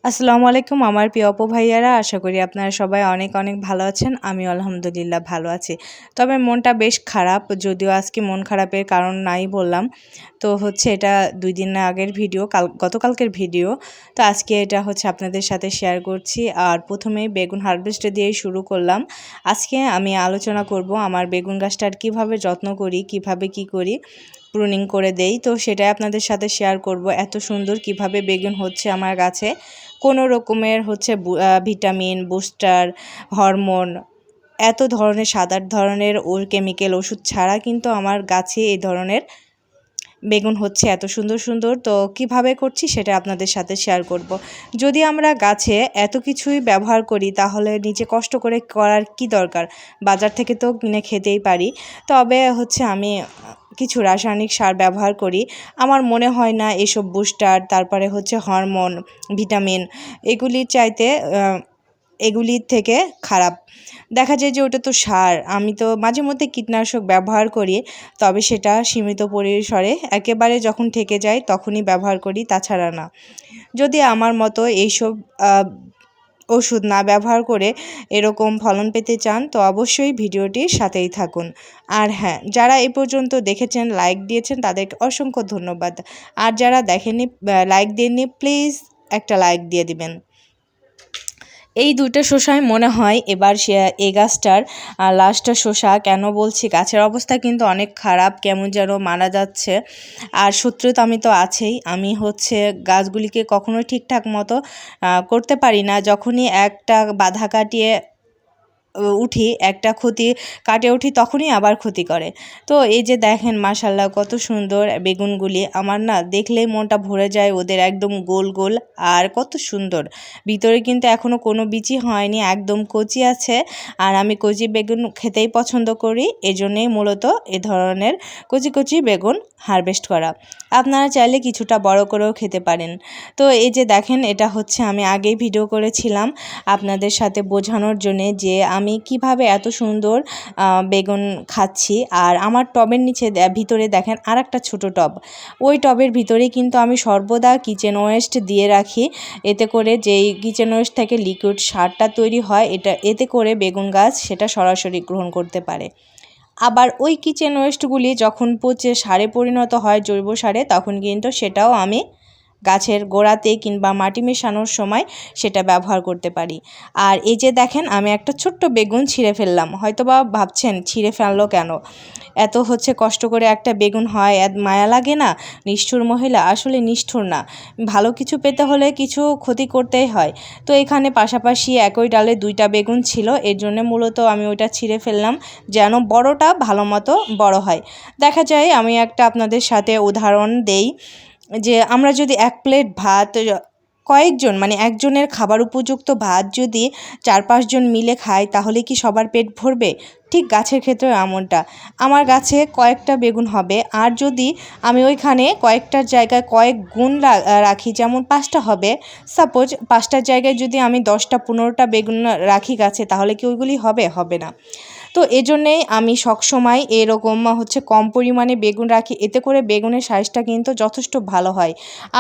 আসসালামু আলাইকুম আমার প্রিয় আপু ভাইয়ারা, আশা করি আপনারা সবাই অনেক অনেক ভালো আছেন। আমিও আলহামদুলিল্লাহ ভালো আছি। তবে মনটা বেশ খারাপ, যদিও আজকে মন খারাপের কারণ নাই বললাম। তো এটা 2 দিন আগের ভিডিও, গতকালকের ভিডিও। তো আজকে এটা আপনাদের সাথে শেয়ার করছি। আর প্রথমেই বেগুন হারভেস্ট দিয়েই শুরু করলাম। আজকে আমি আলোচনা করব আমার বেগুন গাছটার কিভাবে যত্ন করি, কিভাবে কি করি, প্রুনিং করে দেই। তো সেটাই আপনাদের সাথে শেয়ার করব। এত সুন্দর কিভাবে বেগুন হচ্ছে আমার গাছে, কোনো রকমের ভিটামিন বুস্টার, হরমোন, এত ধরনের 7-8 ধরনের কেমিক্যাল ওষুধ ছাড়া কিন্তু আমার গাছে এই ধরনের বেগুন হচ্ছে এত সুন্দর সুন্দর। তো কিভাবে করছি সেটা আপনাদের সাথে শেয়ার করব। যদি আমরা গাছে এত কিছুই ব্যবহার করি তাহলে নিজে কষ্ট করে করার কি দরকার, বাজার থেকে তো কিনে খেতেই পারি। তবে আমি কিছু রাসায়নিক সার ব্যবহার করি। আমার মনে হয় না এসব বুস্টার, তারপরে হরমোন, ভিটামিন এগুলির চাইতে এগুলির থেকে খারাপ। দেখা যায় যে ওটা তো সার। আমি তো মাঝে মধ্যে কীটনাশক ব্যবহার করি, তবে সেটা সীমিত পরিসরে, একেবারে যখন ঠেকে যায় তখনই ব্যবহার করি, তাছাড়া না। যদি আমার মতো এইসব ওষুধ না ব্যবহার করে এরকম ফলন পেতে চান তো অবশ্যই ভিডিওটির সাথেই থাকুন। আর হ্যাঁ, যারা এই পর্যন্ত দেখেছেন, লাইক দিয়েছেন, তাদেরকে অসংখ্য ধন্যবাদ। আর যারা দেখেননি, লাইক দেননি, প্লিজ একটা লাইক দিয়ে দিবেন। এই 2টা শসায় মনে হয় এবার এই গাছটার লাস্টটা শসা। কেন বলছি, গাছের অবস্থা কিন্তু অনেক খারাপ, কেমন যেন মারা যাচ্ছে। আর শত্রু তো আমি তো আছেই। আমি গাছগুলিকে কখনোই ঠিকঠাক মতো করতে পারি না। যখনই একটা বাধা কাটিয়ে উঠি, একটা ক্ষতি কাটে উঠি, তখনই আবার ক্ষতি করে। তো এই যে দেখেন মাশাল্লাহ কত সুন্দর বেগুনগুলি, আমার না দেখলেই মনটা ভরে যায়। ওদের একদম গোল গোল আর কত সুন্দর। ভিতরে কিন্তু এখনও কোনো বিচি হয়নি, একদম কচি আছে। আর আমি কচি বেগুন খেতেই পছন্দ করি, এজন্যই মূলত এ ধরনের কচি কচি বেগুন হারভেস্ট করা। আপনারা চাইলে কিছুটা বড় করেও খেতে পারেন। তো এই যে দেখেন, এটা আমি আগেই ভিডিও করেছিলাম আপনাদের সাথে বোঝানোর জন্যে যে আমি কিভাবে এত সুন্দর বেগুন খাচ্ছি। আর আমার টবের নিচে ভিতরে দেখেন আর একটা ছোটো টব, ওই টবের ভিতরেই কিন্তু আমি সর্বদা কিচেন ওয়েস্ট দিয়ে রাখি। এতে করে যেই কিচেন ওয়েস্ট থেকে লিকুইড সারটা তৈরি হয়, এতে করে বেগুন গাছ সেটা সরাসরি গ্রহণ করতে পারে। আবার ওই কিচেন ওয়েস্টগুলি যখন পচে সারে পরিণত হয়, জৈব সারে, তখন কিন্তু সেটাও আমি গাছের গোড়াতে কিংবা মাটি মেশানোর সময় সেটা ব্যবহার করতে পারি। আর এই যে দেখেন, আমি একটা ছোট্ট বেগুন ছিঁড়ে ফেললাম। হয়তোবা ভাবছেন ছিঁড়ে ফেললো কেন, এত কষ্ট করে একটা বেগুন হয়, এত মায়া লাগে না? নিষ্ঠুর মহিলা, আসলে নিষ্ঠুর না, ভালো কিছু পেতে হলে কিছু ক্ষতি করতেই হয়। তো এখানে পাশাপাশি একই ডালে 2টা বেগুন ছিল, এর জন্য মূলত আমি ওইটা ছিঁড়ে ফেললাম যেন বড়টা ভালো মতো বড় হয়। দেখা যায়, আমি একটা আপনাদের সাথে উদাহরণ দেই, যে আমরা যদি 1 প্লেট ভাত কয়েকজন, মানে একজনের খাবার উপযুক্ত ভাত যদি 4-5 জন মিলে খায়, তাহলে কি সবার পেট ভরবে? ঠিক গাছের ক্ষেত্রেও এমনটা। আমার গাছে কয়েকটা বেগুন হবে, আর যদি আমি ওইখানে কয়েকটার জায়গায় কয়েক গুণ রাখি, যেমন 5টা হবে, সাপোজ 5টার জায়গায় যদি আমি 10টা-15টা বেগুন রাখি গাছে, তাহলে কি ওইগুলি হবে? হবে না। তো এজন্যেই আমি সবসময় এরকম কম পরিমাণে বেগুন রাখি, এতে করে বেগুনের সাইজটা কিন্তু যথেষ্ট ভালো হয়।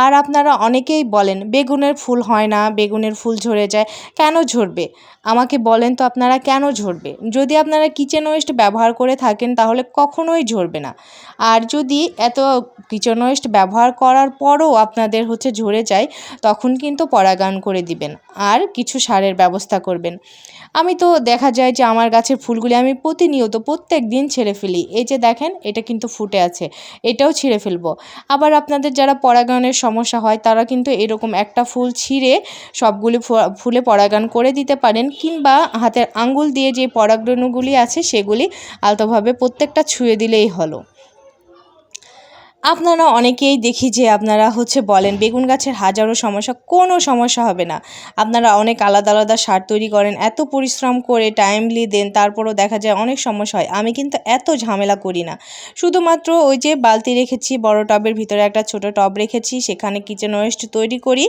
আর আপনারা অনেকেই বলেন বেগুনের ফুল হয় না, বেগুনের ফুল ঝরে যায়। কেন ঝরবে? আমাকে বলেন তো, আপনারা কেন ঝরবে? যদি আপনারা কিচেন ওয়েস্ট ব্যবহার করে থাকেন তাহলে কখনোই ঝরবে না। আর যদি এত কিচেন ওয়েস্ট ব্যবহার করার পরও আপনাদের ঝরে যায়, তখন কিন্তু পরাগায়ন করে দিবেন আর কিছু সারের ব্যবস্থা করবেন। আমি তো দেখা যায় যে আমার গাছের ফুলগুলি আমি প্রতিনিয়ত প্রত্যেক দিন ছেড়ে ফেলি। এই যে দেখেন, এটা কিন্তু ফুটে আছে, এটাও ছিঁড়ে ফেলবো। আবার আপনাদের যারা পরাগায়নের সমস্যা হয়, তারা কিন্তু এরকম একটা ফুল ছিঁড়ে সবগুলি ফুলে পরাগায়ন করে দিতে পারেন, কিংবা হাতের আঙ্গুল দিয়ে যে পরাগরেণুগুলি আছে সেগুলি আলতোভাবে প্রত্যেকটা ছুঁয়ে দিলেই হলো। আপনারা অনেকেই দেখি যে আপনারা বলেন বেগুন গাছের হাজারো সমস্যা, কোনো সমস্যা হবে না। আপনারা অনেক আলাদা আলাদা সার তৈরি করেন, এত পরিশ্রম করে টাইমলি দেন, তারপরও দেখা যায় অনেক সমস্যা হয়। আমি কিন্তু এত ঝামেলা করি না। শুধুমাত্র ওই যে বালতি রেখেছি, বড় টবের ভিতরে একটা ছোট টব রেখেছি, সেখানে কিচেন ওয়েস্ট তৈরি করি,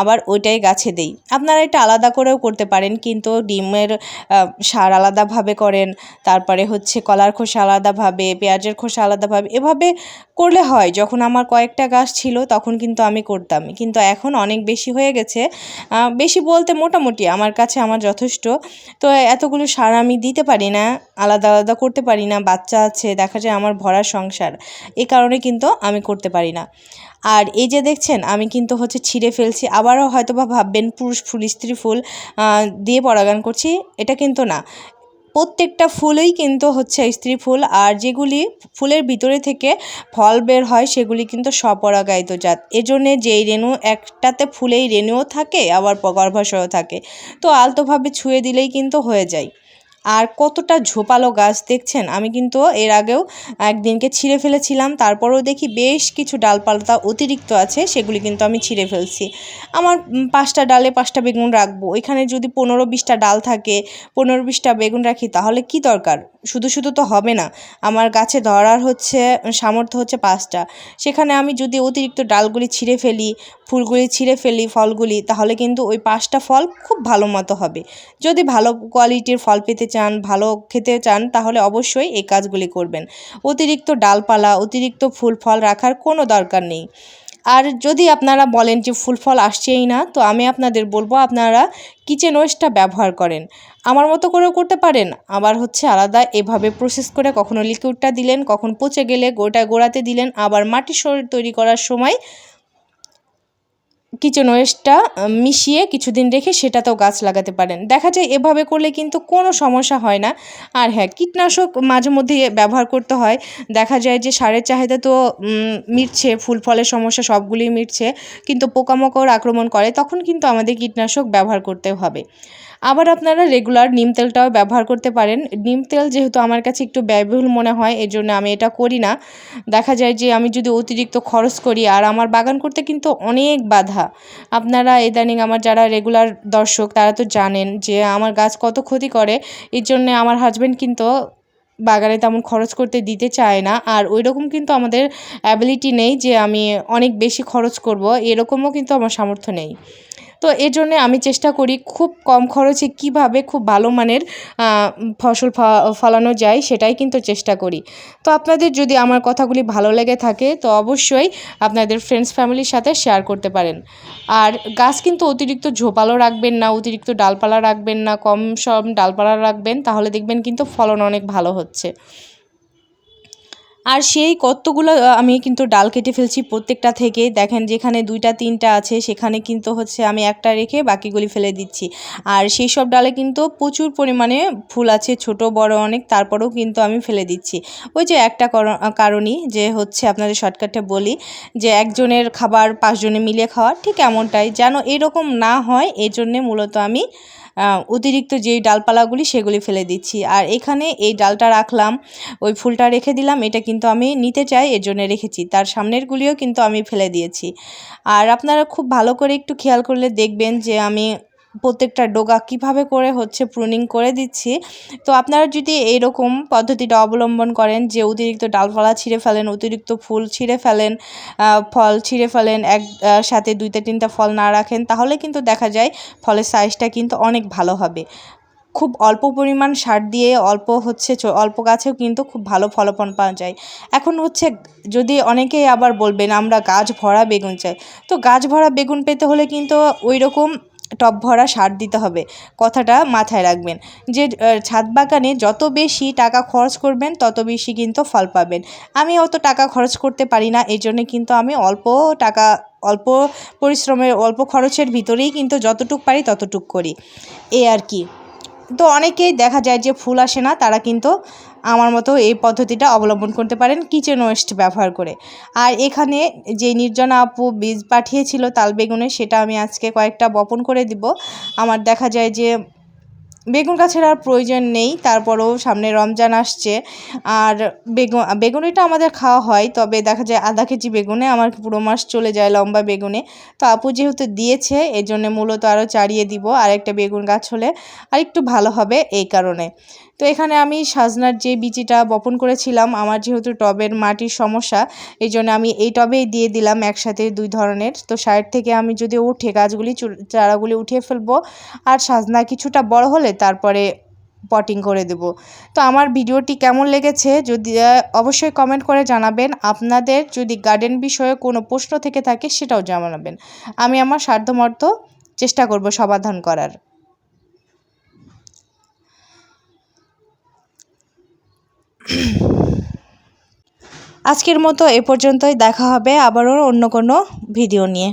আবার ওইটাই গাছে দেই। আপনারা এটা আলাদা করেও করতে পারেন, কিন্তু ডিমের সার আলাদাভাবে করেন, তারপরে কলার খোসা আলাদাভাবে, পেঁয়াজের খোসা আলাদাভাবে, এভাবে করলে হয়, যখন আমার কয়েকটা গাছ ছিল তখন কিন্তু আমি করতাম, কিন্তু এখন অনেক বেশি হয়ে গেছে। বেশি বলতে মোটামুটি আমার কাছে আমার যথেষ্ট। তো এতগুলো সার আমি দিতে পারি না, আলাদা আলাদা করতে পারি না, বাচ্চা আছে, দেখা যায় আমার ভরা সংসার, এই কারণে কিন্তু আমি করতে পারি না। আর এই যে দেখছেন আমি কিন্তু হচ্ছে ছিঁড়ে ফেলছি, আবারও হয়তো বা ভাববেন পুরুষ ফুল স্ত্রী ফুল দিয়ে পরাগায়ন করছি, এটা কিন্তু না। প্রত্যেকটা ফুলেই কিন্তু হচ্ছে স্ত্রী ফুল, আর যেগুলি ফুলের ভিতরে থেকে ফল বের হয় সেগুলি কিন্তু স্বপরাগায়িত জাত। এজন্যে যেই রেণু একটাতে ফুলেই রেণুও থাকে, আবার গর্ভাশয়ও থাকে, তো আলতোভাবে ছুঁয়ে দিলেই কিন্তু হয়ে যায়। আর কতটা ঝোপালো গাছ দেখছেন, আমি কিন্তু এর আগেও একদিনকে ছিঁড়ে ফেলেছিলাম, তারপরেও দেখি বেশ কিছু ডালপালা অতিরিক্ত আছে, সেগুলি কিন্তু আমি ছিঁড়ে ফেলছি। আমার 5টা ডালে 5টা বেগুন রাখবো, এখানে যদি 15-20টা ডাল থাকে, 15-20টা বেগুন রাখি, তাহলে কি দরকার? শুধু শুধু তো হবে না। আমার গাছে ধরার হচ্ছে সামর্থ্য হচ্ছে 5টা, সেখানে আমি যদি অতিরিক্ত ডালগুলি ছিঁড়ে ফেলি, ফুলগুলি ছিঁড়ে ফেলি, ফলগুলি, তাহলে কিন্তু ওই 5টা ফল খুব ভালো মতো হবে। যদি ভালো কোয়ালিটির ফল পেতে চান, ভালো খেতে চান, তাহলে অবশ্যই এই কাজগুলি করবেন। অতিরিক্ত ডালপালা, অতিরিক্ত ফুল ফল রাখার কোনো দরকার নেই। আর যদি আপনারা বলেন যে ফুল ফল আসছেই না, তো আমি আপনাদের বলবো আপনারা কিচেন ওয়েস্টটা ব্যবহার করেন। আমার মতো করেও করতে পারেন, আবার হচ্ছে আলাদা এভাবে প্রসেস করে কখনো লিকুইডটা দিলেন, কখন পচে গেলে গোড়াতে দিলেন, আবার মাটির শরীর তৈরি করার সময় কিচেন ওয়েস্টটা মিশিয়ে কিছুদিন রেখে সেটাতেও গাছ লাগাতে পারেন। দেখা যায় এভাবে করলে কিন্তু কোনো সমস্যা হয় না। আর হ্যাঁ, কীটনাশক মাঝে মধ্যে ব্যবহার করতে হয়। দেখা যায় যে সারের চাহিদা তো মিটছে, ফুল ফলের সমস্যা সবগুলিই মিটছে, কিন্তু পোকামাকড় আক্রমণ করে, তখন কিন্তু আমাদের কীটনাশক ব্যবহার করতে হবে। আবার আপনারা রেগুলার নিম তেলটাও ব্যবহার করতে পারেন। নিম তেল যেহেতু আমার কাছে একটু ব্যয়বহুল মনে হয়, এজন্য আমি এটা করি না। দেখা যায় যে আমি যদি অতিরিক্ত খরচ করি, আর আমার বাগান করতে কিন্তু অনেক বাধা। আপনারা ইদানিং আমার যারা রেগুলার দর্শক তারা তো জানেন যে আমার গাছ কত ক্ষতি করে। এর জন্যে আমার হাসব্যান্ড কিন্তু বাগানে তেমন খরচ করতে দিতে চায় না। আর ওইরকম কিন্তু আমাদের অ্যাবিলিটি নেই যে আমি অনেক বেশি খরচ করব, এরকমও কিন্তু আমার সামর্থ্য নেই। তো এজন্যে আমি চেষ্টা করি খুব কম খরচে কীভাবে খুব ভালো মানের ফসল ফলানো যায়, সেটাই কিন্তু চেষ্টা করি। তো আপনাদের যদি আমার কথাগুলি ভালো লেগে থাকে, তো অবশ্যই আপনাদের ফ্রেন্ডস ফ্যামিলির সাথে শেয়ার করতে পারেন। আর গাছ কিন্তু অতিরিক্ত ঝোপালো রাখবেন না, অতিরিক্ত ডালপালা রাখবেন না, কম সম ডালপালা রাখবেন, তাহলে দেখবেন কিন্তু ফলন অনেক ভালো হচ্ছে। আর সেই কতগুলো আমি কিন্তু ডাল কেটে ফেলছি প্রত্যেকটা থেকে। দেখেন যেখানে 2টা 3টা আছে সেখানে কিন্তু হচ্ছে আমি একটা রেখে বাকিগুলি ফেলে দিচ্ছি। আর সেই সব ডালে কিন্তু প্রচুর পরিমাণে ফুল আছে, ছোট বড় অনেক, তারপরেও কিন্তু আমি ফেলে দিচ্ছি। ওই যে একটা কারণই যে হচ্ছে আপনাদের শর্টকাটে বলি যে একজনের খাবার 5 জনে মিলে খাওয়া, ঠিক এমনটাই যেন এরকম না হয়, এজন্যে মূলত আমি অতিরিক্ত যেই ডালপালাগুলি সেগুলি ফেলে দিচ্ছি। আর এখানে এই ডালটা রাখলাম, ওই ফুলটা রেখে দিলাম, এটা কিন্তু আমি নিতে চাই এর জন্য রেখেছি, তার সামনেরগুলিও কিন্তু আমি ফেলে দিয়েছি। আর আপনারা খুব ভালো করে একটু খেয়াল করলে দেখবেন যে আমি প্রত্যেকটা ডগা কিভাবে করে হচ্ছে প্রুনিং করে দিচ্ছি। তো আপনারা যদি এইরকম পদ্ধতিটা অবলম্বন করেন যে অতিরিক্ত ডালপালা ছিঁড়ে ফেলেন, অতিরিক্ত ফুল ছিঁড়ে ফেলেন, ফল ছিঁড়ে ফেলেন, সাথে 2টা 3টা ফল না রাখেন, তাহলে কিন্তু দেখা যায় ফলের সাইজটা কিন্তু অনেক ভালো হবে। খুব অল্প পরিমাণ সার দিয়ে অল্প গাছেও কিন্তু খুব ভালো ফলন পাওয়া যায়। এখন হচ্ছে যদি অনেকেই আবার বলবেন আমরা গাছ ভরা বেগুন চাই, তো গাছ ভরা বেগুন পেতে হলে কিন্তু ওইরকম টব ভরা সার দিতে হবে। কথাটা মাথায় রাখবেন যে ছাদ বাগানে যত বেশি টাকা খরচ করবেন তত বেশি কিন্তু ফল পাবেন। আমি অত টাকা খরচ করতে পারি না, এই জন্যে কিন্তু আমি অল্প পরিশ্রমের অল্প খরচের ভিতরেই কিন্তু যতটুক পারি ততটুক করি, এই আর কি। তো অনেকেই দেখা যায় যে ফুল আসে না, তারা কিন্তু আমার মতো এই পদ্ধতিটা অবলম্বন করতে পারেন কিচেন ওয়েস্ট ব্যবহার করে। আর এখানে যে নির্জনা আপু বীজ পাঠিয়েছিল তাল বেগুনের, সেটা আমি আজকে কয়েকটা বপন করে দিব। আমার দেখা যায় যে বেগুন গাছের আর প্রয়োজন নেই, তারপরেও সামনে রমজান আসছে, আর বেগুনিটা আমাদের খাওয়া হয়, তবে দেখা যায় আধা কেজি বেগুনে আমার পুরো মাস চলে যায় লম্বা বেগুনে। তো আপু যেহেতু দিয়েছে এই জন্যে মূলত আরও চারিয়ে দিব, আর একটা বেগুন গাছ হলে আর একটু ভালো হবে এই কারণে। তো এখানে আমি সাজনার যে বিচিটা বপন করেছিলাম, আমার যেহেতু টবের মাটির সমস্যা, এই জন্য আমি এই টবেই দিয়ে দিলাম একসাথে 2 ধরনের। তো সাইড থেকে আমি যদি উঠে গাছগুলি চারাগুলি উঠিয়ে ফেলবো, আর সাজনা কিছুটা বড় হলে তারপরে পটিং করে দেব। তো আমার ভিডিওটি কেমন লেগেছে যদি অবশ্যই কমেন্ট করে জানাবেন। আপনাদের যদি গার্ডেন বিষয়ে কোনো প্রশ্ন থেকে থাকে সেটাও জানাবেন। আমি আমার সাধ্যমতো চেষ্টা করব সমাধান করার। আজকের মতো এ পর্যন্তই, দেখা হবে আবারও অন্য কোনো ভিডিও নিয়ে।